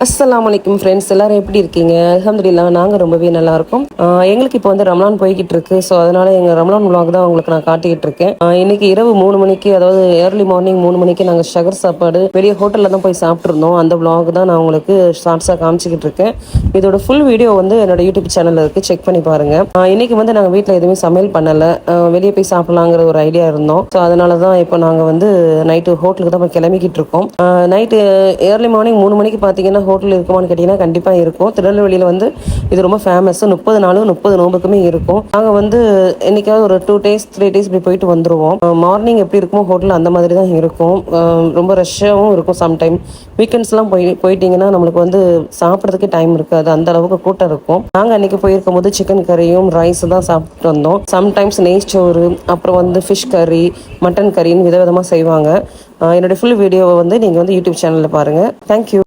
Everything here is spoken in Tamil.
அஸ்ஸலாமு அலைக்கும் ஃப்ரெண்ட்ஸ், எல்லாரும் எப்படி இருக்கீங்க? அல்ஹம்துலில்லாஹ் நாங்கள் ரொம்பவே நல்லா இருக்கோம். எங்களுக்கு இப்போ வந்து ரமலான் போய்கிட்டு இருக்கு. ஸோ அதனால எங்கள் ரமலான் vlog தான் உங்களுக்கு நான் காட்டிக்கிட்டு இருக்கேன். இன்னைக்கு இரவு 3 மணிக்கு, அதாவது ஏர்லி மார்னிங் 3 மணிக்கு நாங்கள் ஷகர் சாப்பாடு வெளியே ஹோட்டலில் தான் போய் சாப்பிட்ருந்தோம். அந்த vlog தான் நான் உங்களுக்கு ஷார்ட்ஸாக காமிச்சிக்கிட்டு இருக்கேன். இதோட ஃபுல் வீடியோ வந்து என்னோட யூடியூப் சேனலில் இருக்குது, செக் பண்ணி பாருங்க. இன்னைக்கு வந்து நாங்கள் வீட்டில் எதுவுமே சமையல் பண்ணலை, வெளியே போய் சாப்பிட்லாங்கிற ஒரு ஐடியா இருந்தோம். ஸோ அதனால தான் இப்போ நாங்கள் வந்து நைட்டு ஹோட்டலுக்கு தான் போய் கிளம்பிக்கிட்டு இருக்கோம். நைட்டு ஏர்லி மார்னிங் 3 மணிக்கு பார்த்தீங்கன்னா ஹோட்டல் இருக்குமான்னு கேட்டிங்கன்னா கண்டிப்பாக இருக்கும். திருநெல்வேலியில் வந்து இது ரொம்ப ஃபேமஸ். 30 நாளும் 30 நோம்புக்குமே இருக்கும். நாங்கள் வந்து என்னைக்காவது ஒரு 2 days 3 days இப்படி போயிட்டு வந்துடுவோம். மார்னிங் எப்படி இருக்குமோ ஹோட்டல் அந்த மாதிரி தான் இருக்கும். ரொம்ப ரஷ்ஷாகவும் இருக்கும். சம்டைம் வீக்கெண்ட்ஸ்லாம் போயிட்டீங்கன்னா நம்மளுக்கு வந்து சாப்பிட்றதுக்கு டைம் இருக்காது, அந்த அளவுக்கு கூட்டம் இருக்கும். நாங்கள் அன்றைக்கி போயிருக்கும் போது சிக்கன் கறியும் ரைஸ் தான் சாப்பிட்டு வந்தோம். சம்டைம்ஸ் நெய்ச்சோறு, அப்புறம் வந்து ஃபிஷ் கறி, மட்டன் கறின்னு விதவிதமாக செய்வாங்க. என்னுடைய ஃபுல் வீடியோவை வந்து நீங்கள் வந்து யூடியூப் சேனலில் பாருங்கள். தேங்க்யூ.